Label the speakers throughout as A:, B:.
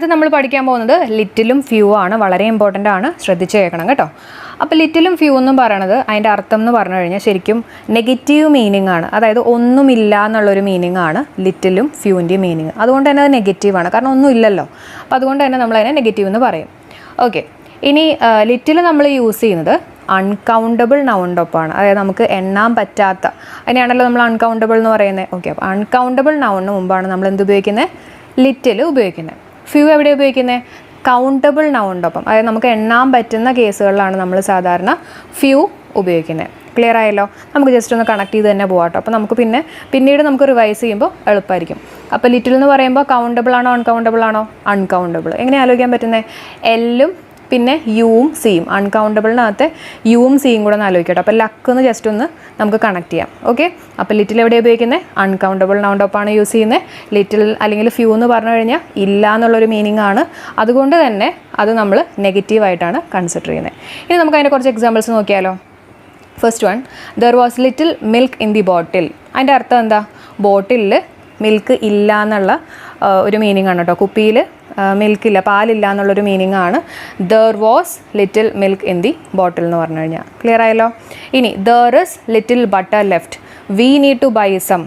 A: അടുത്ത് നമ്മൾ പഠിക്കാൻ പോകുന്നത് ലിറ്റിലും ഫ്യൂ ആണ്. വളരെ ഇമ്പോർട്ടൻ്റ് ആണ്, ശ്രദ്ധിച്ച് കേൾക്കണം കേട്ടോ. അപ്പോൾ ലിറ്റിലും ഫ്യൂ എന്നും പറയണത് അതിൻ്റെ അർത്ഥം എന്ന് പറഞ്ഞു കഴിഞ്ഞാൽ ശരിക്കും നെഗറ്റീവ് മീനിങ് ആണ്. അതായത് ഒന്നുമില്ല എന്നുള്ളൊരു മീനിങ് ആണ് ലിറ്റിലും ഫ്യൂവിൻ്റെയും മീനിങ്. അതുകൊണ്ട് തന്നെ അത് നെഗറ്റീവാണ്, കാരണം ഒന്നുമില്ലല്ലോ. അപ്പോൾ അതുകൊണ്ട് തന്നെ നമ്മളതിനെ നെഗറ്റീവ് എന്ന് പറയും. ഓക്കെ, ഇനി ലിറ്റിൽ നമ്മൾ യൂസ് ചെയ്യുന്നത് അൺകൗണ്ടബിൾ നൗണിൻ്റെ ഒപ്പമാണ്. അതായത് നമുക്ക് എണ്ണാൻ പറ്റാത്ത, അതിനെയാണല്ലോ നമ്മൾ അൺകൗണ്ടബിൾ എന്ന് പറയുന്നത്. ഓക്കെ, അപ്പോൾ അൺകൗണ്ടബിൾ നൗണിന് മുമ്പാണ് നമ്മൾ എന്ത് ഉപയോഗിക്കുന്നത്? ലിറ്റിൽ ഉപയോഗിക്കുന്നത്. ഫ്യൂ എവിടെ ഉപയോഗിക്കുന്നത്? കൗണ്ടബിൾ നൗണിൻ്റെ ഒപ്പം. അതായത് നമുക്ക് എണ്ണാൻ പറ്റുന്ന കേസുകളിലാണ് നമ്മൾ സാധാരണ ഫ്യൂ ഉപയോഗിക്കുന്നത്. ക്ലിയർ ആയല്ലോ? നമുക്ക് ജസ്റ്റ് ഒന്ന് കണക്ട് ചെയ്ത് തന്നെ പോകാം കേട്ടോ. അപ്പോൾ നമുക്ക് പിന്നീട് നമുക്ക് റിവൈസ് ചെയ്യുമ്പോൾ എളുപ്പമായിരിക്കും. അപ്പോൾ ലിറ്റിൽ എന്ന് പറയുമ്പോൾ കൗണ്ടബിൾ ആണോ അൺകൗണ്ടബിൾ ആണോ? അൺകൗണ്ടബിൾ. എങ്ങനെ ആലോചിക്കാൻ പറ്റുന്നത്? എല്ലും പിന്നെ യുവും സിയും. അൺകൗണ്ടബിളിനകത്ത് യുവും സിയും കൂടെ ഒന്ന് ആലോചിക്കട്ടെ. അപ്പോൾ ലക്ക് എന്ന് ജസ്റ്റ് ഒന്ന് നമുക്ക് കണക്ട് ചെയ്യാം. ഓക്കെ, അപ്പോൾ ലിറ്റിൽ എവിടെ ഉപയോഗിക്കുന്നത്? അൺകൗണ്ടബിൾ നൗണിൻ്റെ ഒപ്പമാണ് യൂസ് ചെയ്യുന്നത്. ലിറ്റിൽ അല്ലെങ്കിൽ ഫ്യൂ എന്ന് പറഞ്ഞു കഴിഞ്ഞാൽ ഇല്ല എന്നുള്ളൊരു മീനിങ് ആണ്. അതുകൊണ്ട് തന്നെ അത് നമ്മൾ നെഗറ്റീവായിട്ടാണ് കൺസിഡർ ചെയ്യുന്നത്. ഇനി നമുക്ക് അതിൻ്റെ കുറച്ച് എക്സാമ്പിൾസ് നോക്കിയാലോ. First one, there was little milk in the ബോട്ടിൽ. അതിൻ്റെ അർത്ഥം എന്താ? ബോട്ടിലിൽ മിൽക്ക് ഇല്ല എന്നുള്ള ഒരു മീനിങ് ആണ് കേട്ടോ. കുപ്പിയിൽ മിൽക്കില്ല, പാലില്ല എന്നുള്ളൊരു മീനിങ് ആണ് there was little milk in the bottle എന്ന് പറഞ്ഞു കഴിഞ്ഞാൽ. ക്ലിയർ ആയല്ലോ? ഇനി there is little butter left, we need to buy some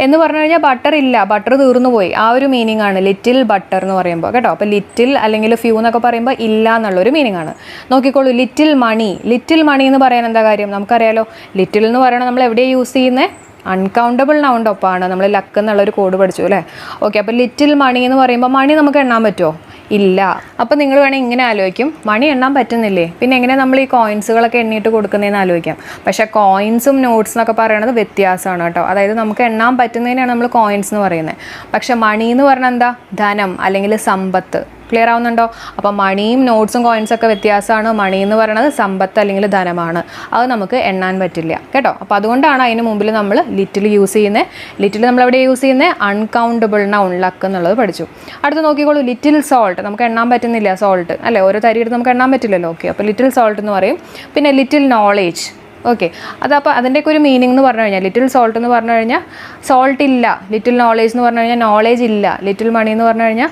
A: എന്ന് പറഞ്ഞു കഴിഞ്ഞാൽ ബട്ടർ ഇല്ല, ബട്ടർ തീർന്നു പോയി, ആ ഒരു മീനിങ് ആണ് ലിറ്റിൽ ബട്ടർ എന്ന് പറയുമ്പോൾ കേട്ടോ. അപ്പോൾ ലിറ്റിൽ അല്ലെങ്കിൽ ഫ്യൂ എന്നൊക്കെ പറയുമ്പോൾ ഇല്ല എന്നുള്ളൊരു മീനിങ് ആണ്. നോക്കിക്കോളൂ, ലിറ്റിൽ മണി. ലിറ്റിൽ മണി എന്ന് പറയാൻ എന്താ കാര്യം? നമുക്കറിയാലോ, ലിറ്റിൽ എന്ന് പറയണത് നമ്മൾ എവിടെയാണ് യൂസ് ചെയ്യുന്നത്? അൺകൗണ്ടബിൾ നൗണിൻ്റെ ഒപ്പമാണ്. നമ്മൾ ലക്ക് എന്നുള്ളൊരു കോഡ് പഠിച്ചു അല്ലേ? ഓക്കെ, അപ്പോൾ ലിറ്റിൽ മണി എന്ന് പറയുമ്പോൾ മണി നമുക്ക് എണ്ണാൻ പറ്റുമോ? ഇല്ല. അപ്പോൾ നിങ്ങൾ വേണമെങ്കിൽ ഇങ്ങനെ ആലോചിക്കും, മണി എണ്ണാൻ പറ്റുന്നില്ലേ, പിന്നെ എങ്ങനെ നമ്മൾ ഈ കോയിൻസുകളൊക്കെ എണ്ണിയിട്ട് കൊടുക്കുന്നതെന്ന് ആലോചിക്കാം. പക്ഷേ കോയിൻസും നോട്ട്സ് എന്നൊക്കെ പറയണത് വ്യത്യാസമാണ് കേട്ടോ. അതായത് നമുക്ക് എണ്ണാൻ പറ്റുന്നതിനാണ് നമ്മൾ കോയിൻസ് എന്ന് പറയുന്നത്. പക്ഷേ മണി എന്ന് പറഞ്ഞാൽ എന്താ? ധനം അല്ലെങ്കിൽ സമ്പത്ത്. ക്ലിയർ ആവുന്നുണ്ടോ? അപ്പോൾ മണിയും നോട്ട്സും കോയിൻസൊക്കെ വ്യത്യാസമാണ്. മണി എന്ന് പറയുന്നത് സമ്പത്ത് അല്ലെങ്കിൽ ധനമാണ്. അത് നമുക്ക് എണ്ണാൻ പറ്റില്ല കേട്ടോ. അപ്പോൾ അതുകൊണ്ടാണ് അതിന് മുമ്പിൽ നമ്മൾ ലിറ്റിൽ യൂസ് ചെയ്യുന്നത്. ലിറ്റിൽ നമ്മൾ എവിടെ യൂസ് ചെയ്യുന്നത്? അൺകൗണ്ടബിൾ നൗൺ, ലക്ക് എന്നുള്ളത് പഠിച്ചു. അടുത്ത് നോക്കിക്കോളൂ, ലിറ്റിൽ സോൾട്ട്. നമുക്ക് എണ്ണാൻ പറ്റുന്നില്ല സോൾട്ട് അല്ലേ, ഓരോ തരിയെടുത്ത് നമുക്ക് എണ്ണാൻ പറ്റില്ലല്ലോ. ഓക്കെ, അപ്പോൾ ലിറ്റിൽ സോൾട്ട് എന്ന് പറയും. പിന്നെ ലിറ്റിൽ നോളേജ്. ഓക്കെ, അതപ്പോൾ അതിൻ്റെയൊക്കെ ഒരു മീനിങ് എന്ന് പറഞ്ഞു കഴിഞ്ഞാൽ ലിറ്റിൽ സോൾട്ട് എന്ന് പറഞ്ഞു കഴിഞ്ഞാൽ സോൾട്ട് ഇല്ല, ലിറ്റിൽ നോളേജ് എന്ന് പറഞ്ഞു കഴിഞ്ഞാൽ നോളേജ് ഇല്ല, ലിറ്റിൽ മണി എന്ന് പറഞ്ഞു കഴിഞ്ഞാൽ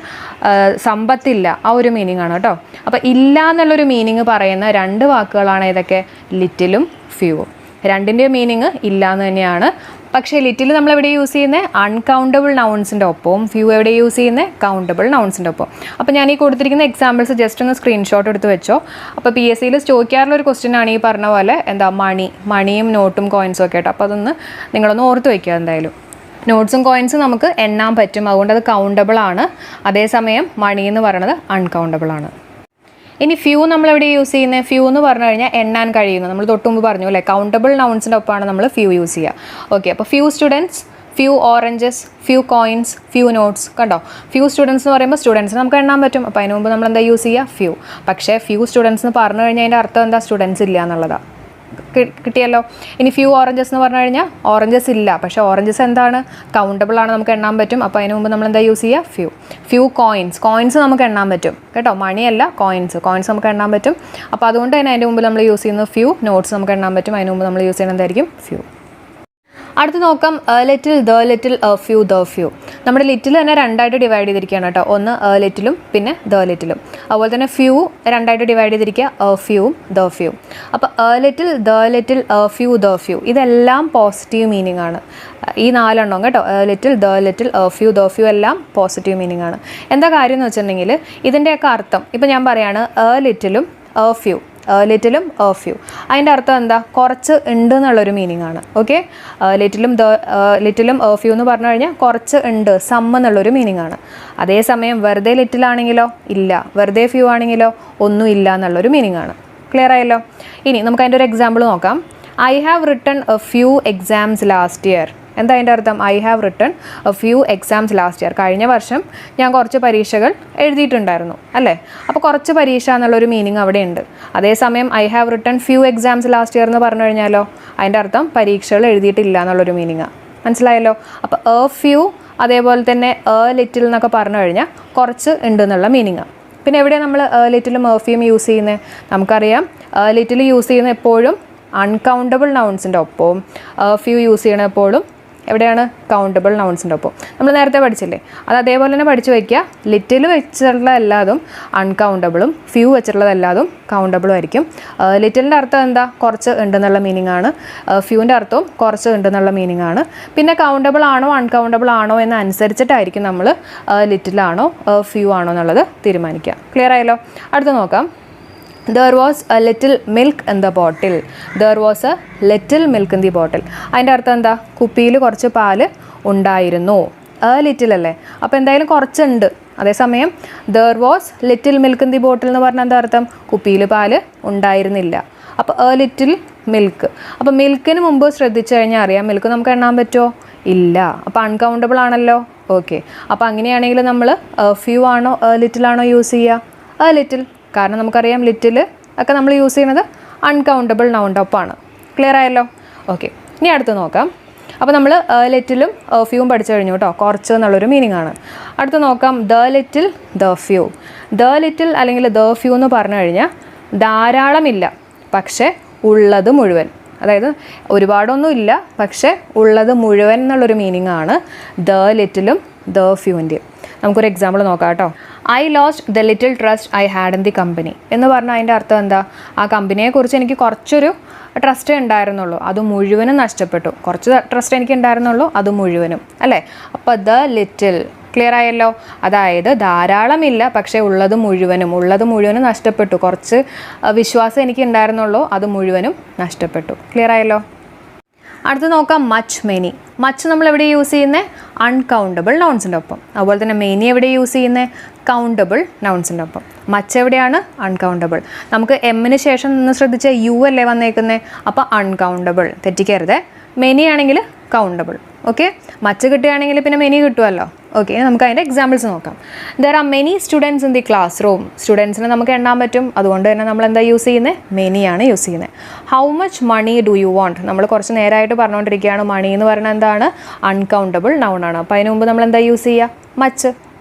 A: സമ്പത്തില്ല, ആ ഒരു മീനിങ് ആണ് കേട്ടോ. അപ്പോൾ ഇല്ല എന്നുള്ളൊരു മീനിങ് പറയുന്ന രണ്ട് വാക്കുകളാണ് ഇതൊക്കെ, ലിറ്റിലും ഫ്യൂവും. രണ്ടിൻ്റെയും മീനിങ് ഇല്ല എന്ന് തന്നെയാണ്. പക്ഷേ ലിറ്റിൽ നമ്മൾ എവിടെ യൂസ് ചെയ്യുന്നത്? അൺകൗണ്ടബിൾ നൗൺസിൻ്റെ ഒപ്പവും. ഫ്യൂ എവിടെ യൂസ് ചെയ്യുന്നത്? കൗണ്ടബിൾ നൗൺസിൻ്റെ ഒപ്പം. അപ്പോൾ ഞാൻ ഈ കൊടുത്തിരിക്കുന്ന എക്സാമ്പിൾസ് ജസ്റ്റ് ഒന്ന് സ്ക്രീൻഷോട്ട് എടുത്ത് വെച്ചോ. അപ്പോൾ PSCയിൽ ചോദിക്കാറുള്ള ഒരു ക്വസ്റ്റ്യൻ ആണ് ഈ പറഞ്ഞ പോലെ എന്താ മണിയും നോട്ടും കോയിൻസും ഒക്കെ ആയിട്ട്. അപ്പോൾ അതൊന്ന് നിങ്ങളൊന്ന് ഓർത്ത് വയ്ക്കുക എന്തായാലും. നോട്ട്സും കോയിൻസും നമുക്ക് എണ്ണാൻ പറ്റും, അതുകൊണ്ട് അത് കൗണ്ടബിൾ ആണ്. അതേസമയം മണി എന്ന് പറയുന്നത് അൺകൗണ്ടബിൾ ആണ്. ഇനി ഫ്യൂ നമ്മൾ എവിടെ യൂസ് ചെയ്യുന്നത്? ഫ്യൂ എന്ന് പറഞ്ഞു കഴിഞ്ഞാൽ എണ്ണാൻ കഴിയുന്നു. നമ്മൾ തൊട്ട് മുമ്പ് പറഞ്ഞു അല്ലേ, കൗണ്ടബിൾ നൗൺസിൻ്റെ ഒപ്പമാണ് നമ്മൾ ഫ്യൂ യൂസ് ചെയ്യുക. ഓക്കെ, അപ്പോൾ few students, few oranges, few coins, few notes. കണ്ടോ, ഫ്യൂ സ്റ്റുഡൻസ് എന്ന് പറയുമ്പോൾ സ്റ്റുഡൻസിന് നമുക്ക് എണ്ണാൻ പറ്റും. അപ്പോൾ അതിന് മുമ്പ് നമ്മൾ എന്താ യൂസ് ചെയ്യുക? ഫ്യൂ. പക്ഷേ ഫ്യൂ സ്റ്റുഡൻസ് എന്ന് പറഞ്ഞു കഴിഞ്ഞാൽ അതിൻ്റെ അർത്ഥം എന്താ? സ്റ്റുഡൻസ് ഇല്ല എന്നുള്ളതാണ്. കിട്ടിയല്ലോ. ഇനി ഫ്യൂ ഓറഞ്ചസ് എന്ന് പറഞ്ഞു കഴിഞ്ഞാൽ ഓറഞ്ചസ് ഇല്ല, പക്ഷേ ഓറഞ്ചസ് എന്താണ്? കൗണ്ടബിൾ ആണ്, നമുക്ക് എണ്ണാൻ പറ്റും. അപ്പോൾ അതിന് മുമ്പ് നമ്മൾ എന്താ യൂസ് ചെയ്യുക? ഫ്യൂ. ഫ്യൂ കോയിൻസ് നമുക്ക് എണ്ണാൻ പറ്റും കേട്ടോ, മണിയല്ല, കോയിൻസ് നമുക്ക് എണ്ണാൻ പറ്റും. അപ്പോൾ അതുകൊണ്ട് തന്നെ അതിൻ്റെ മുമ്പ് നമ്മൾ യൂസ് ചെയ്യുന്നത് ഫ്യൂ. നോട്ട്സ് നമുക്ക് എണ്ണാൻ പറ്റും, അതിന് മുമ്പ് നമ്മൾ യൂസ് ചെയ്യുന്നത് എന്തായിരിക്കും? ഫ്യൂ. അടുത്ത് നോക്കാം, little, the little, few, the few. നമ്മുടെ ലിറ്റിൽ തന്നെ രണ്ടായിട്ട് ഡിവൈഡ് ചെയ്തിരിക്കുകയാണ് കേട്ടോ. ഒന്ന് ലിറ്റിലും പിന്നെ ദ ലിറ്റിലും. അതുപോലെ തന്നെ ഫ്യൂ രണ്ടായിട്ട് ഡിവൈഡ് ചെയ്തിരിക്കുക, ഫ്യൂവും ദ ഫ്യൂ. അപ്പോൾ little, the little, few, the few ഇതെല്ലാം പോസിറ്റീവ് മീനിങ് ആണ്. ഈ നാലെണ്ണം കേട്ടോ, little, the little, few, the few എല്ലാം പോസിറ്റീവ് മീനിങ് ആണ്. എന്താ കാര്യം എന്ന് വെച്ചിട്ടുണ്ടെങ്കിൽ ഇതിൻ്റെയൊക്കെ അർത്ഥം ഇപ്പം ഞാൻ പറയാണ്, ലിറ്റിലും ഫ്യൂ, ലിറ്റിലും ഫ്യൂ. അതിൻ്റെ അർത്ഥം എന്താ? കുറച്ച് ഉണ്ട് എന്നുള്ളൊരു മീനിങ് ആണ്. ഓക്കെ, ലിറ്റിലും ഫ്യൂ എന്ന് പറഞ്ഞു കഴിഞ്ഞാൽ കുറച്ച് ഉണ്ട്, സം എന്നുള്ളൊരു മീനിങ് ആണ്. അതേസമയം വെറുതെ ലിറ്റിലാണെങ്കിലോ ഇല്ല, വെറുതെ ഫ്യൂ ആണെങ്കിലോ ഒന്നും ഇല്ല എന്നുള്ളൊരു മീനിങ് ആണ്. ക്ലിയർ ആയല്ലോ? ഇനി നമുക്ക് അതിൻ്റെ ഒരു എക്സാമ്പിൾ നോക്കാം. I have written A few exams last year. എന്താ അതിൻ്റെ അർത്ഥം? I have written A few exams last year. കഴിഞ്ഞ വർഷം ഞാൻ കുറച്ച് പരീക്ഷകൾ എഴുതിയിട്ടുണ്ടായിരുന്നു അല്ലേ. അപ്പോൾ കുറച്ച് പരീക്ഷ എന്നുള്ളൊരു മീനിങ് അവിടെ ഉണ്ട്. അതേസമയം I have written few exams last year എന്ന് പറഞ്ഞു കഴിഞ്ഞാലോ അതിൻ്റെ അർത്ഥം പരീക്ഷകൾ എഴുതിയിട്ടില്ല എന്നുള്ളൊരു മീനിങ്ങാണ്. മനസ്സിലായല്ലോ? അപ്പോൾ ഫ്യൂ അതേപോലെ തന്നെ ലിറ്റിൽ എന്നൊക്കെ പറഞ്ഞു കഴിഞ്ഞാൽ കുറച്ച് ഉണ്ട് എന്നുള്ള മീനിങ്ങാണ്. പിന്നെ എവിടെയാണ് നമ്മൾ ലിറ്റിലും ഫ്യൂയും യൂസ് ചെയ്യുന്നത്? നമുക്കറിയാം, ലിറ്റിൽ യൂസ് ചെയ്യുന്ന എപ്പോഴും അൺകൗണ്ടബിൾ നൗൺസിൻ്റെ ഒപ്പവും, ഫ്യൂ യൂസ് ചെയ്യണ എപ്പോഴും എവിടെയാണ്? കൗണ്ടബിൾ നൗൺസിൻ്റെ ഒപ്പം. നമ്മൾ നേരത്തെ പഠിച്ചില്ലേ, അത് അതേപോലെ തന്നെ പഠിച്ചു വയ്ക്കുക. ലിറ്റിൽ വെച്ചിട്ടുള്ള എല്ലാതും അൺകൗണ്ടബിളും ഫ്യൂ വെച്ചിട്ടുള്ളത് എല്ലാതും കൗണ്ടബിളും ആയിരിക്കും. ലിറ്റിലിൻ്റെ അർത്ഥം എന്താ? കുറച്ച് ഉണ്ടെന്നുള്ള മീനിങ് ആണ്. ഫ്യൂവിൻ്റെ അർത്ഥവും കുറച്ച് ഉണ്ടെന്നുള്ള മീനിങ് ആണ്. പിന്നെ കൗണ്ടബിൾ ആണോ അൺകൗണ്ടബിൾ ആണോ എന്ന് അനുസരിച്ചിട്ടായിരിക്കും നമ്മൾ ലിറ്റിലാണോ ഫ്യൂ ആണോ എന്നുള്ളത് തീരുമാനിക്കുക. ക്ലിയർ ആയല്ലോ? അടുത്ത് നോക്കാം. There was a little milk in the bottle. There was a little milk in the bottle. അതിൻ്റെ അർത്ഥം എന്താ? കുപ്പിയിൽ കുറച്ച് പാല് ഉണ്ടായിരുന്നു. ലിറ്റിൽ അല്ലേ, അപ്പോൾ എന്തായാലും കുറച്ചുണ്ട്. അതേസമയം there was little milk in the bottle എന്ന് പറഞ്ഞാൽ എന്താ അർത്ഥം? കുപ്പിയിൽ പാല് ഉണ്ടായിരുന്നില്ല. അപ്പോൾ ലിറ്റിൽ മിൽക്ക്. അപ്പോൾ മിൽക്കിന് മുമ്പ് ശ്രദ്ധിച്ചു കഴിഞ്ഞാൽ അറിയാം, മിൽക്ക് നമുക്ക് എണ്ണാൻ പറ്റുമോ? ഇല്ല. അപ്പോൾ അൺകൗണ്ടബിൾ ആണല്ലോ. ഓക്കെ, അപ്പോൾ അങ്ങനെയാണെങ്കിൽ നമ്മൾ ഫ്യൂ ആണോ ലിറ്റിലാണോ യൂസ് ചെയ്യുക? ലിറ്റിൽ. കാരണം നമുക്കറിയാം ലിറ്റിൽ ഒക്കെ നമ്മൾ യൂസ് ചെയ്യുന്നത് അൺകൗണ്ടബിൾ നൗണിൻ്റെ ഒപ്പമാണ്. ക്ലിയർ ആയല്ലോ? ഓക്കെ, ഇനി അടുത്ത് നോക്കാം. അപ്പോൾ നമ്മൾ ലിറ്റിലും ഫ്യൂവും പഠിച്ചു കഴിഞ്ഞു കേട്ടോ. കുറച്ച് എന്നുള്ളൊരു മീനിങ് ആണ്. അടുത്ത് നോക്കാം. The little, the few. The little അല്ലെങ്കിൽ ദ ഫ്യൂ എന്ന് പറഞ്ഞു കഴിഞ്ഞാൽ ധാരാളമില്ല പക്ഷേ ഉള്ളത് മുഴുവൻ. അതായത് ഒരുപാടൊന്നും ഇല്ല പക്ഷേ ഉള്ളത് മുഴുവൻ എന്നുള്ളൊരു മീനിങ് ആണ് ദ ലിറ്റിലും ദ ഫ്യൂവിൻ്റെയും. നമുക്കൊരു എക്സാമ്പിൾ നോക്കാം കേട്ടോ. I lost the little trust I had in the company എന്ന് പറഞ്ഞാൽ അതിൻ്റെ അർത്ഥം എന്താ? ആ കമ്പനിയെക്കുറിച്ച് എനിക്ക് കുറച്ചൊരു ട്രസ്റ്റേ ഉണ്ടായിരുന്നുള്ളൂ, അത് മുഴുവനും നഷ്ടപ്പെട്ടു. കുറച്ച് ട്രസ്റ്റ് എനിക്ക് ഉണ്ടായിരുന്നുള്ളൂ, അത് മുഴുവനും. അല്ലേ? അപ്പോൾ ദ ലിറ്റിൽ. ക്ലിയർ ആയല്ലോ? അതായത് ധാരാളമില്ല പക്ഷേ ഉള്ളത് മുഴുവനും നഷ്ടപ്പെട്ടു. കുറച്ച് വിശ്വാസം എനിക്ക് ഉണ്ടായിരുന്നുള്ളൂ, അത് മുഴുവനും നഷ്ടപ്പെട്ടു. ക്ലിയർ ആയല്ലോ? അടുത്ത് നോക്കാം. Much, many. മച്ച് നമ്മൾ എവിടെ യൂസ് ചെയ്യുന്നത്? അൺകൗണ്ടബിൾ നൗൺസിൻ്റെ ഒപ്പം. അതുപോലെ തന്നെ മെനി എവിടെ യൂസ് ചെയ്യുന്നത്? കൗണ്ടബിൾ നൗൺസിൻ്റെ ഒപ്പം. മച്ച് എവിടെയാണ്? അൺകൗണ്ടബിൾ. നമുക്ക് എമ്മിന് ശേഷം നിന്ന് ശ്രദ്ധിച്ച യു അല്ലേ വന്നേക്കുന്നത്, അപ്പോൾ അൺകൗണ്ടബിൾ തെറ്റിക്കരുത്. മെനി ആണെങ്കിൽ കൗണ്ടബിൾ. ഓക്കെ, മച്ച് കിട്ടുകയാണെങ്കിൽ പിന്നെ മെനി കിട്ടുമല്ലോ. ഓക്കെ, നമുക്ക് അതിൻ്റെ എക്സാമ്പിൾസ് നോക്കാം. There are many students in the classroom. സ്റ്റുഡൻസിനെ നമുക്ക് എണ്ണാൻ പറ്റും, അതുകൊണ്ട് തന്നെ നമ്മൾ എന്താ യൂസ് ചെയ്യുന്നത്? മെനിയാണ് യൂസ് ചെയ്യുന്നത്. How much money do you want? നമ്മൾ കുറച്ച് നേരമായിട്ട് പറഞ്ഞുകൊണ്ടിരിക്കുകയാണ് മണി എന്ന് പറയുന്നത് എന്താണ്? അൺകൗണ്ടബിൾ നൗൺ ആണ്. അപ്പോൾ അതിന് മുമ്പ് നമ്മൾ എന്താ യൂസ് ചെയ്യുക? മച്ച്.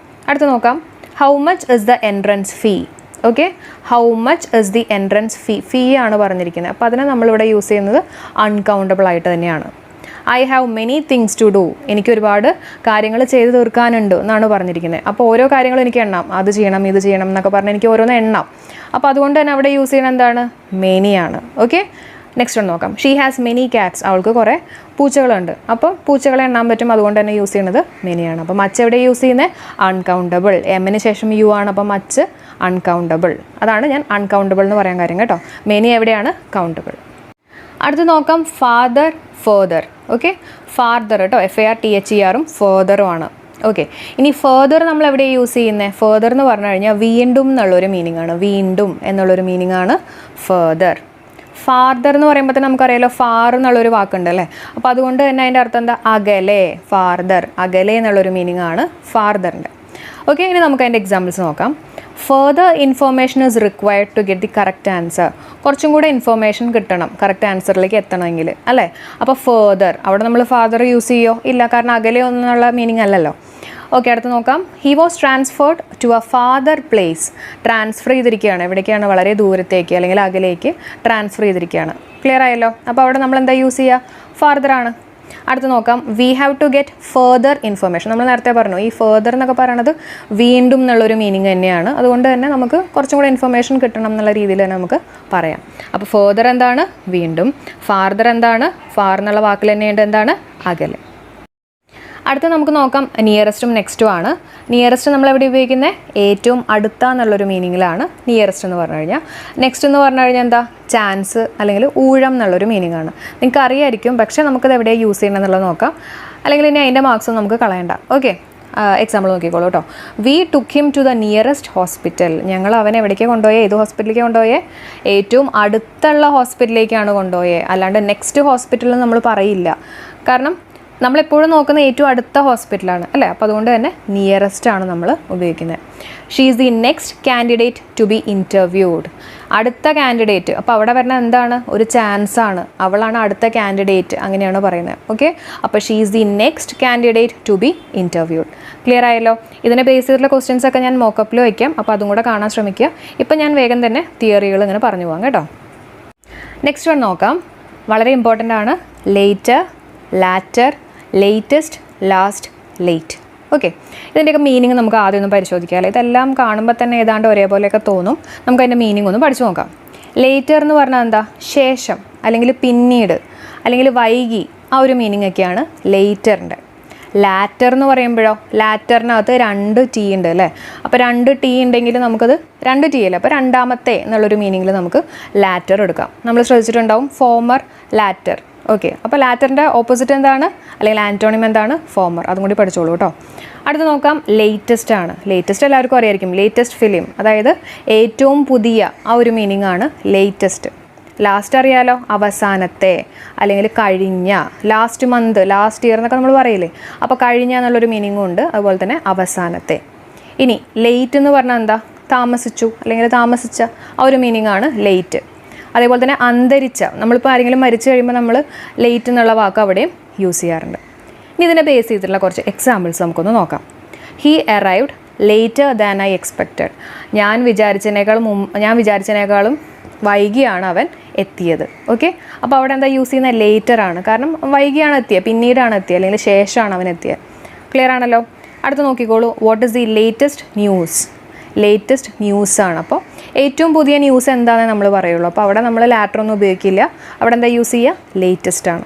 A: അടുത്ത് നോക്കാം. How much is the entrance fee? Okay, how much is the entrance fee ആണ് പറഞ്ഞിരിക്കുന്നത്. അപ്പോൾ അതിനെ നമ്മളിവിടെ യൂസ് ചെയ്യുന്നത് അൺകൗണ്ടബിൾ ആയിട്ട് തന്നെയാണ്. I have many things to do. എനിക്ക് ഒരുപാട് കാര്യങ്ങൾ ചെയ്ത് തീർക്കാനുണ്ട് എന്നാണ് പറഞ്ഞിരിക്കുന്നത്. അപ്പോൾ ഓരോ കാര്യങ്ങളും എനിക്ക് എണ്ണാം, അത് ചെയ്യണം ഇത് ചെയ്യണം എന്നൊക്കെ പറഞ്ഞ് എനിക്ക് ഓരോന്ന് എണ്ണാം. അപ്പോൾ അതുകൊണ്ട് തന്നെ അവിടെ യൂസ് ചെയ്യുന്നത് എന്താണ്? മെനിയാണ്. ഓക്കെ, നെക്സ്റ്റ് ഒന്ന് നോക്കാം. She has many cats. അവൾക്ക് കുറേ പൂച്ചകളുണ്ട്. അപ്പോൾ പൂച്ചകളെ എണ്ണാൻ പറ്റും, അതുകൊണ്ട് തന്നെ യൂസ് ചെയ്യുന്നത് മെനിയാണ്. അപ്പോൾ മച്ച് എവിടെ യൂസ് ചെയ്യുന്നത്? അൺകൗണ്ടബിൾ. എമ്മിന് ശേഷം യു ആണ്, അപ്പോൾ മച്ച് അൺകൗണ്ടബിൾ. അതാണ് ഞാൻ അൺകൗണ്ടബിൾ എന്ന് പറയാൻ കാര്യം കേട്ടോ. മെനി എവിടെയാണ്? കൗണ്ടബിൾ. അടുത്ത് നോക്കാം. Father, further. ഓക്കെ, ഫാർദർ കേട്ടോ, FARTHERും ഫേർദറും ആണ്. ഓക്കെ, ഇനി ഫേർദർ നമ്മൾ എവിടെ യൂസ് ചെയ്യുന്നത്? ഫേർദർ എന്ന് പറഞ്ഞു കഴിഞ്ഞാൽ വീണ്ടും എന്നുള്ളൊരു മീനിങ് ആണ്. വീണ്ടും എന്നുള്ളൊരു മീനിങ് ആണ് ഫേർദർ. ഫാർദർ എന്ന് പറയുമ്പോൾ തന്നെ നമുക്കറിയാലോ ഫാർ എന്നുള്ളൊരു വാക്കുണ്ട് അല്ലേ. അപ്പോൾ അതുകൊണ്ട് തന്നെ അതിൻ്റെ അർത്ഥം എന്താ? അകലെ. ഫാർദർ, അകലെ എന്നുള്ളൊരു മീനിങ് ആണ് ഫാർദറിൻ്റെ. ഓക്കെ, ഇനി നമുക്ക് അതിൻ്റെ എക്സാമ്പിൾസ് നോക്കാം. Further information is required to get the correct answer. കുറച്ചും കൂടെ ഇൻഫോർമേഷൻ കിട്ടണം കറക്റ്റ് ആൻസറിലേക്ക് എത്തണമെങ്കിൽ അല്ലേ. അപ്പോൾ ഫർദർ, അവിടെ നമ്മൾ ഫാദർ യൂസ് ചെയ്യുമോ? ഇല്ല, കാരണം അകലെ ഒന്നുള്ള മീനിങ് അല്ലല്ലോ. ഓക്കെ, അടുത്ത് നോക്കാം. He was transferred to a farther place. Transfer ചെയ്തിരിക്കുകയാണ്. എവിടേക്കാണ്? വളരെ ദൂരത്തേക്ക് അല്ലെങ്കിൽ അകലേക്ക് ട്രാൻസ്ഫർ ചെയ്തിരിക്കുകയാണ്. ക്ലിയർ ആയല്ലോ? അപ്പോൾ അവിടെ നമ്മൾ എന്താ യൂസ് ചെയ്യുക? ഫാർദർ ആണ്. അടുത്ത് നോക്കാം. We have to get further information. നമ്മൾ നേരത്തെ പറഞ്ഞു ഈ ഫേർദർ എന്നൊക്കെ പറയുന്നത് വീണ്ടും എന്നുള്ളൊരു മീനിങ് തന്നെയാണ്. അതുകൊണ്ട് തന്നെ നമുക്ക് കുറച്ചും കൂടെ ഇൻഫർമേഷൻ കിട്ടണം എന്നുള്ള രീതിയിൽ തന്നെ നമുക്ക് പറയാം. അപ്പോൾ ഫേർദർ എന്താണ്? വീണ്ടും. ഫാർദർ എന്താണ്? ഫാർ എന്നുള്ള വാക്കിൽ തന്നെയുണ്ട് എന്താണ്? അകലെ. അടുത്ത നമുക്ക് നോക്കാം. നിയറസ്റ്റും നെക്സ്റ്റും ആണ്. നിയറസ്റ്റ് നമ്മൾ എവിടെ ഉപയോഗിക്കുന്നത്? ഏറ്റവും അടുത്ത എന്നുള്ളൊരു മീനിങ്ങിലാണ് നിയറസ്റ്റ് എന്ന് പറഞ്ഞു കഴിഞ്ഞാൽ. നെക്സ്റ്റ് എന്ന് പറഞ്ഞു കഴിഞ്ഞാൽ എന്താ? ചാൻസ് അല്ലെങ്കിൽ ഊഴം എന്നുള്ളൊരു മീനിങ് ആണ്. നിങ്ങൾക്ക് അറിയായിരിക്കും, പക്ഷേ നമുക്കത് എവിടെ യൂസ് ചെയ്യണം എന്നുള്ളത് നോക്കാം. അല്ലെങ്കിൽ ഇനി അതിൻ്റെ മാർക്സും നമുക്ക് കളയണ്ട. ഓക്കെ, എക്സാമ്പിൾ നോക്കിക്കോളൂ കേട്ടോ. We took him to the nearest hospital. ഞങ്ങൾ അവനെ എവിടേക്കാണ് കൊണ്ടുപോയത്? ഏത് ഹോസ്പിറ്റലിലേക്ക് കൊണ്ടുപോയത്? ഏറ്റവും അടുത്തുള്ള ഹോസ്പിറ്റലിലേക്കാണ് കൊണ്ടുപോയത്. അല്ലാണ്ട് നെക്സ്റ്റ് ഹോസ്പിറ്റൽ നമ്മൾ പറയില്ല. കാരണം നമ്മളെപ്പോഴും നോക്കുന്ന ഏറ്റവും അടുത്ത ഹോസ്പിറ്റലാണ് അല്ലേ. അപ്പോൾ അതുകൊണ്ട് തന്നെ നിയറസ്റ്റ് ആണ് നമ്മൾ ഉപയോഗിക്കുന്നത്. She is the next candidate to be interviewed. അടുത്ത കാൻഡിഡേറ്റ്, അപ്പോൾ അവിടെ വരുന്നത് എന്താണ്? ഒരു ചാൻസ് ആണ്. അവളാണ് അടുത്ത കാൻഡിഡേറ്റ്, അങ്ങനെയാണ് പറയുന്നത്. ഓക്കെ, അപ്പോൾ she is the next candidate to be interviewed. Clear ആയല്ലോ? ഇതിനെ ബേസ് ചെയ്തിട്ടുള്ള ക്വസ്റ്റ്യൻസ് ഒക്കെ ഞാൻ മോക്കപ്പിൽ വയ്ക്കാം, അപ്പോൾ അതും കൂടെ കാണാൻ ശ്രമിക്കുക. ഇപ്പം ഞാൻ വേഗം തന്നെ തിയറികൾ ഇങ്ങനെ പറഞ്ഞു പോകാം കേട്ടോ. നെക്സ്റ്റ് വൺ നോക്കാം. വളരെ ഇമ്പോർട്ടൻ്റ് ആണ്. Later, lateral, latest, last, late. Okay, ഇതിൻ്റെയൊക്കെ മീനിങ് നമുക്ക് ആദ്യം ഒന്ന് പരിശോധിക്കാം. ഇതെല്ലാം കാണുമ്പോൾ തന്നെ ഏതാണ്ട് ഒരേപോലെയൊക്കെ തോന്നും. നമുക്ക് അതിൻ്റെ മീനിങ് ഒന്ന് പഠിച്ചു നോക്കാം. ലേറ്റർ എന്ന് പറഞ്ഞാൽ എന്താ? ശേഷം, അല്ലെങ്കിൽ പിന്നീട്, അല്ലെങ്കിൽ വൈകി, ആ ഒരു മീനിങ് ഒക്കെയാണ് ലേറ്ററിൻ്റെ. ലാറ്റർ എന്ന് പറയുമ്പോഴോ, ലാറ്ററിനകത്ത് 2 T ഉണ്ട് അല്ലേ? അപ്പോൾ 2 T ഉണ്ടെങ്കിൽ നമുക്കത് 2 T അല്ലേ? അപ്പോൾ രണ്ടാമത്തെ എന്നുള്ളൊരു മീനിങ്ങിൽ നമുക്ക് ലാറ്റർ എടുക്കാം. നമ്മൾ ശ്രദ്ധിച്ചിട്ടുണ്ടാവും ഫോമർ, ലാറ്റർ. ഓക്കെ, അപ്പോൾ ലാറ്ററിൻ്റെ ഓപ്പോസിറ്റ് എന്താണ്, അല്ലെങ്കിൽ ആൻറ്റോണിം എന്താണ്? ഫോമർ. അതും കൂടി പഠിച്ചോളൂ കേട്ടോ. അടുത്ത് നോക്കാം, ലേറ്റസ്റ്റ് ആണ്. ലേറ്റസ്റ്റ് എല്ലാവർക്കും അറിയായിരിക്കും. ലേറ്റസ്റ്റ് ഫിലിം, അതായത് ഏറ്റവും പുതിയ, ആ ഒരു മീനിങ് ആണ് ലേറ്റസ്റ്റ്. ലാസ്റ്റ് അറിയാലോ, അവസാനത്തെ, അല്ലെങ്കിൽ കഴിഞ്ഞ, ലാസ്റ്റ് മന്ത്, ലാസ്റ്റ് ഇയർ എന്നൊക്കെ നമ്മൾ പറയില്ലേ. അപ്പോൾ കഴിഞ്ഞ എന്നുള്ളൊരു മീനിങ്ങും ഉണ്ട്, അതുപോലെ തന്നെ അവസാനത്തെ. ഇനി ലേറ്റ് എന്ന് പറഞ്ഞാൽ എന്താ? താമസിച്ചു, അല്ലെങ്കിൽ താമസിച്ച, ആ ഒരു മീനിങ് ആണ് ലേറ്റ്. അതേപോലെ തന്നെ അന്തരിച്ച, നമ്മളിപ്പോൾ ആരെങ്കിലും മരിച്ചു കഴിയുമ്പോൾ നമ്മൾ ലേറ്റ് എന്നുള്ള വാക്ക് അവിടെയും യൂസ് ചെയ്യാറുണ്ട്. ഇനി ഇതിനെ ബേസ് ചെയ്തിട്ടുള്ള കുറച്ച് എക്സാമ്പിൾസ് നമുക്കൊന്ന് നോക്കാം. He arrived later than I expected. ഞാൻ വിചാരിച്ചതിനേക്കാളും വൈകിയാണ് അവൻ എത്തിയത്. ഓക്കെ, അപ്പോൾ അവിടെ എന്താ യൂസ് ചെയ്യുന്നത്? ലേറ്റർ ആണ്. കാരണം വൈകിയാണ് എത്തിയത്, പിന്നീടാണ് എത്തിയത്, അല്ലെങ്കിൽ ശേഷമാണ് അവൻ എത്തിയത്. ക്ലിയർ ആണല്ലോ? അടുത്ത് നോക്കിക്കോളൂ. What is the latest news? Latest ന്യൂസാണ്. അപ്പോൾ ഏറ്റവും പുതിയ ന്യൂസ് എന്താണെന്ന് നമ്മൾ പറയുള്ളൂ. അപ്പോൾ അവിടെ നമ്മൾ ലാറ്റർ ഒന്നും ഉപയോഗിക്കില്ല. അവിടെ എന്താ യൂസ് ചെയ്യുക? ലേറ്റസ്റ്റ് ആണ്.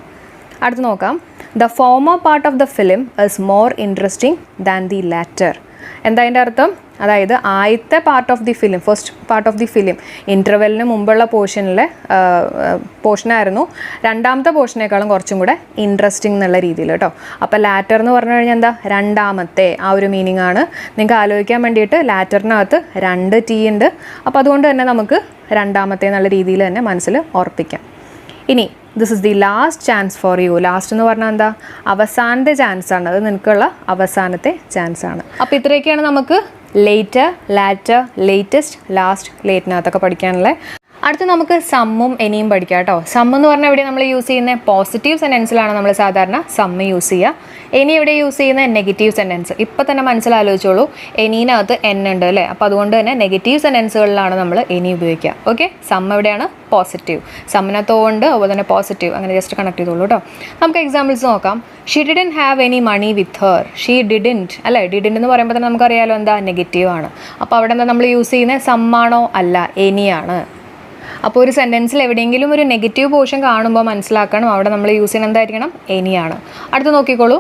A: അടുത്ത് നോക്കാം. The former part of the film is more interesting than the latter. എന്താ അതിൻ്റെ അർത്ഥം? അതായത് ആദ്യത്തെ part of the film, first part of the film, ഇൻ്റർവെല്ലിന് മുമ്പുള്ള പോർഷനായിരുന്നു രണ്ടാമത്തെ പോർഷനേക്കാളും കുറച്ചും കൂടെ ഇൻട്രസ്റ്റിംഗ് എന്നുള്ള രീതിയിൽ കേട്ടോ. അപ്പോൾ ലാറ്റർ എന്ന് പറഞ്ഞു കഴിഞ്ഞാൽ എന്താ? രണ്ടാമത്തെ, ആ ഒരു മീനിങ് ആണ്. നിങ്ങൾക്ക് ആലോചിക്കാൻ വേണ്ടിയിട്ട് ലാറ്ററിനകത്ത് 2 T ഉണ്ട്. അപ്പോൾ അതുകൊണ്ട് തന്നെ നമുക്ക് രണ്ടാമത്തെ എന്നുള്ള രീതിയിൽ തന്നെ മനസ്സിൽ ഓർപ്പിക്കാം. ഇനി this is the last chance for you. Last എന്ന് പറഞ്ഞാൽ എന്താ? അവസാനത്തെ ചാൻസ് ആണ്. അത് നിനക്കുള്ള അവസാനത്തെ ചാൻസ് ആണ്. അപ്പോൾ ഇത്രയൊക്കെയാണ് നമുക്ക് ലേറ്റർ, ലാറ്റർ, ലേറ്റസ്റ്റ്, ലാസ്റ്റ്, ലേറ്റിനകത്തൊക്കെ പഠിക്കാനുള്ളത്. അടുത്ത് നമുക്ക് സമ്മും എനിയും പഠിക്കാം കേട്ടോ. സം എന്ന് പറഞ്ഞാൽ ഇവിടെ നമ്മൾ യൂസ് ചെയ്യുന്നത് പോസിറ്റീവ് സെൻറ്റൻസിലാണ് നമ്മൾ സാധാരണ സമ്മ് യൂസ് ചെയ്യുക. ഇനി ഇവിടെ യൂസ് ചെയ്യുന്ന നെഗറ്റീവ് സെൻറ്റൻസ്. ഇപ്പോൾ തന്നെ മനസ്സിലാലോചിച്ചോളൂ, എനിനകത്ത് എൻ ഉണ്ട് അല്ലേ? അപ്പോൾ അതുകൊണ്ട് തന്നെ നെഗറ്റീവ് സെൻറ്റൻസുകളിലാണ് നമ്മൾ എനി ഉപയോഗിക്കുക. ഓക്കെ, സം എവിടെയാണ്? പോസിറ്റീവ്. സമ്മിനകത്ത് ഉണ്ട്, അതുപോലെ തന്നെ പോസിറ്റീവ്. അങ്ങനെ ജസ്റ്റ് കണക്ട് ചെയ്തോളൂ കേട്ടോ. നമുക്ക് എക്സാമ്പിൾസ് നോക്കാം. She didn't have any money with her. She didn't അല്ലേ? ഡിഡൻറ്റ് എന്ന് പറയുമ്പോൾ തന്നെ നമുക്കറിയാലോ എന്താ? നെഗറ്റീവ് ആണ്. അപ്പോൾ അവിടെ എന്താ നമ്മൾ യൂസ് ചെയ്യുന്നത്? സമ്മാണോ? അല്ല, എനിയാണ്. അപ്പോൾ ഒരു സെൻറ്റൻസിൽ എവിടെയെങ്കിലും ഒരു നെഗറ്റീവ് പോർഷൻ കാണുമ്പോൾ മനസ്സിലാക്കണം അവിടെ നമ്മൾ യൂസ് ചെയ്യുന്നത് എന്തായിരിക്കണം? എനിയാണ്. അടുത്ത് നോക്കിക്കോളൂ.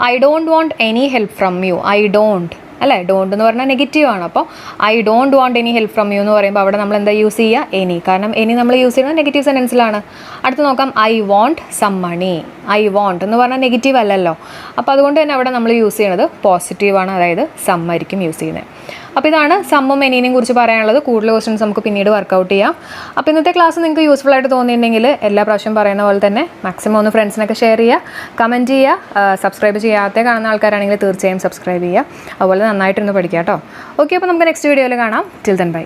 A: I don't want any help from you. I don't അല്ലേ? ഡോണ്ട് എന്ന് പറഞ്ഞാൽ നെഗറ്റീവ് ആണ്. അപ്പോൾ I don't want any help from you എന്ന് പറയുമ്പോൾ അവിടെ നമ്മൾ എന്താ യൂസ് ചെയ്യുക? എനി. കാരണം എനി നമ്മൾ യൂസ് ചെയ്യുന്നത് നെഗറ്റീവ് സെൻറ്റൻസിലാണ്. അടുത്ത് നോക്കാം. I want some money. I want എന്ന് പറഞ്ഞാൽ നെഗറ്റീവ് അല്ലല്ലോ. അപ്പോൾ അതുകൊണ്ട് തന്നെ അവിടെ നമ്മൾ യൂസ് ചെയ്യുന്നത് പോസിറ്റീവാണ്, അതായത് സം ആയിരിക്കും യൂസ് ചെയ്യുന്നത്. അപ്പോൾ ഇതാണ് സമ്മും എനിനെയും കുറിച്ച് പറയാനുള്ളത്. കൂടുതൽ ക്വസ്റ്റ്യൻസ് നമുക്ക് പിന്നീട് വർക്കൗട്ട് ചെയ്യാം. അപ്പോൾ ഇന്നത്തെ ക്ലാസ് നിങ്ങൾക്ക് യൂസ്ഫുൾ ആയിട്ട് തോന്നിയിട്ടുണ്ടെങ്കിൽ എല്ലാ പ്രാവശ്യം പറയുന്ന പോലെ തന്നെ മാക്സിമം ഒന്ന് ഫ്രണ്ട്സിനൊക്കെ ഷെയർ ചെയ്യുക, കമൻറ്റ് ചെയ്യുക. സബ്സ്ക്രൈബ് ചെയ്യാത്ത കാണുന്ന ആൾക്കാരാണെങ്കിൽ തീർച്ചയായും സബ്സ്ക്രൈബ് ചെയ്യുക. അതുപോലെ നന്നായിട്ടൊന്ന് പഠിക്കുക കേട്ടോ. ഓക്കെ, അപ്പോൾ നമുക്ക് നെക്സ്റ്റ് വീഡിയോയിൽ കാണാം. Till then bye.